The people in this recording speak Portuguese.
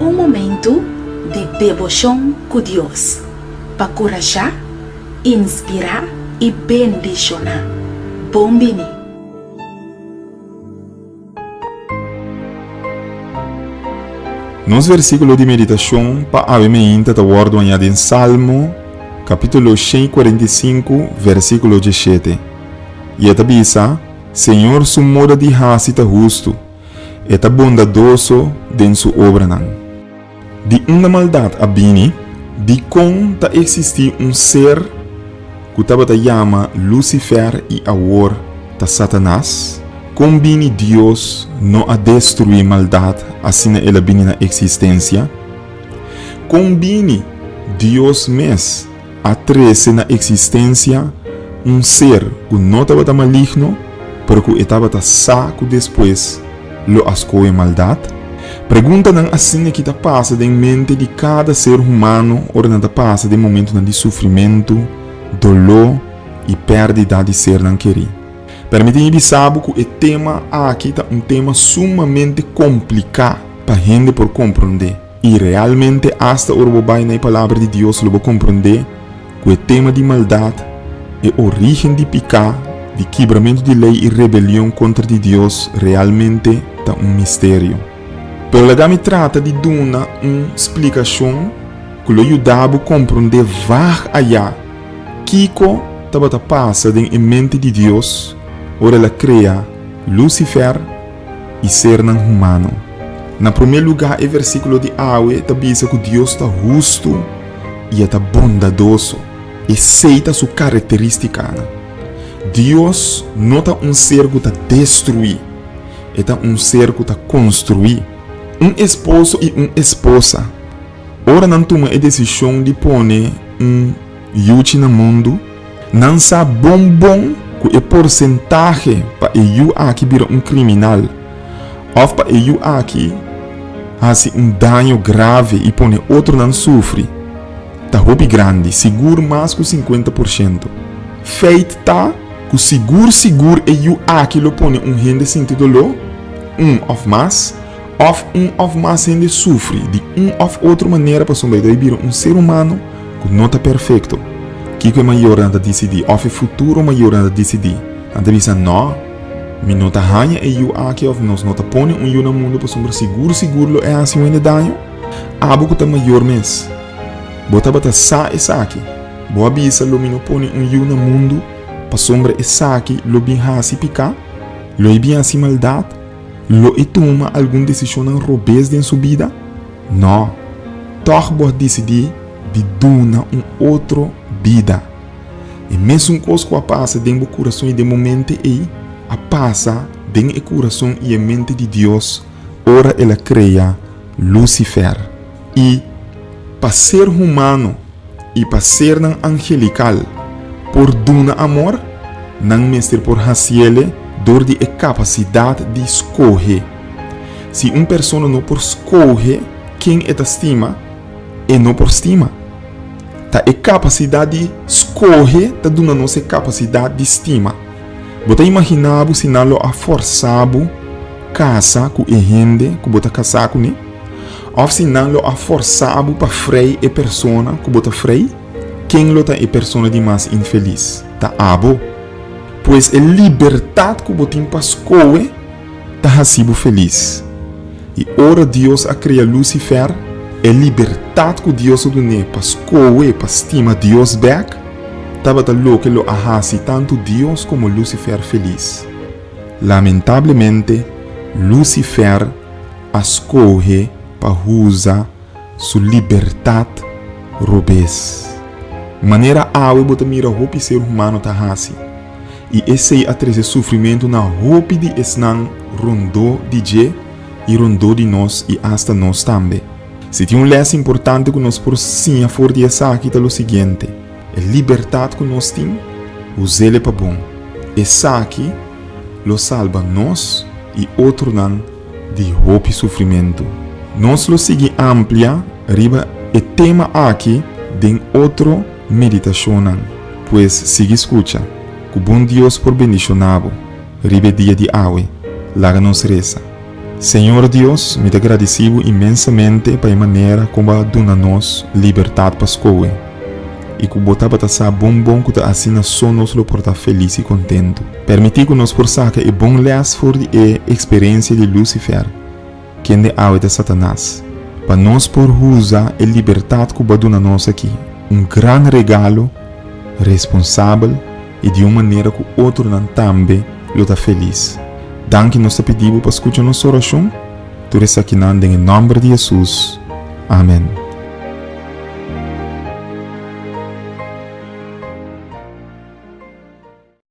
Um momento de devoção com Deus, para encorajar, inspirar e bendicionar. Bombini. Nos versículos de meditação para a mente da word em Salmo, capítulo 145, versículo 17. E esta bisa, Senhor, su moda de hasita justo, eta bondadoso den su obra nan. De uma maldade abini, de com ta existir ser que ta chama Lucifer e agora ta Satanás, combine Deus não a destruir maldade assim ela bini na existência, combine Deus mes a trazer na existência ser que não estava maligno, pero que estava saco depois lo ascoe maldade. Pergunta não assim que passa em mente de cada ser humano, ou não passa de momento de sofrimento, dolor e perda de ser não querer. Permite-me saber que o tema aqui é um tema sumamente complicado para a gente por compreender. E realmente, hasta o vai na palavra de Deus, lo vou compreender que o tema de maldade é a origem de pecado, de quebramento de lei e rebelião contra de Deus, realmente é um mistério. Pero la dame trata de dar uma explicação que lo ajudava a compreender var allá Kiko estava passa em mente de Deus, ora ela cria Lucifer e ser não humano. Na primeiro lugar, o versículo de Awe diz que Deus está justo e está bondadoso, e aceita sua característica. Deus não é ser que está destruir, é ser que está construir. Esposo e esposa. Ora não toma a decisão de pôr yuchi no mundo, não sabe bom que é porcentagem para eu aqui virar criminal, ou para eu aqui fazer dano grave e pôr outro não sofre. Tá hobby grande, seguro mais que 50%. Feito tá que seguro eu aqui lo põe rende sentido lo, of mais. Of mais ainda sofre de ou outra maneira para sobreviver ser humano que não está perfeito. Que é maior a decidir, ou é futuro maior a decidir. Anda dizendo não, me não está ganha e eu aqui of nós não está põe eu no mundo para sobre seguro é assim ainda danho. Abo que está maior mês. Bota bata sa essa aqui. Boa bisa lo me não põe eu no mundo para sobre essa aqui lo bem hasi picar, lo bem assim maldade. Lo e toma alguma decisão em robês de sua vida? Não. Toch pode decidir de dar outra vida. E mesmo coisa que passa dentro do coração e do momento a passa dentro do coração e a mente de Deus, ora ela cria Lucifer. E para ser humano e para ser angelical, por dar amor, não mestre por raciele, dor de capacidade de escolher. Se uma pessoa não por escolher quem é estima, é não por estima. Tá a capacidade de escolher tá dando nossa capacidade de estima. Você imaginava se não a forçava casa com a gente que você casar com ele, ou se não a forçava para freio a pessoa que você freio, quem lo tá a pessoa de mais infeliz? Tá abo. Pois a liberdade que você tem para escolher está sido feliz. E ora Deus a criar Lucifer, a liberdade que Deus a deu para escolher, para estimar Deus back, estava louco que a tanto Deus como Lucifer feliz. Lamentavelmente, Lucifer a escolhe para usar sua liberdade robês. Maneira a você mira o ser humano está assim. E esse é trazer sofrimento na roupa de esnan rondou de je e rondou de nós e hasta nós também. Se tem lesson importante que nós por sim a for de essa aqui é o seguinte: a liberdade que nós temos, use-la para bom. Essa aqui lo salva nós e outro não de roupa e sofrimento. Nós lo sigue amplia riba e tema aqui de outra meditação, pois siga escuta. Que bom Deus por bendicioná-lo. ribe dia de awe, laga nos reza. Senhor Deus, me agradecido imensamente para a maneira como dona-nos liberdade pascoe. E que botava a bom que assina só nos lo porta feliz e contento. Permitir que nos forçar que é bom les for a experiência de Lucifer, que é awe de Satanás. Para nós por usar a liberdade que dona-nos aqui. Grande regalo, responsável e de uma maneira que o outro não também lo está feliz. Danke nos pedimos para escutar nossa oração. Tu estás aqui em nome de Jesus. Amém.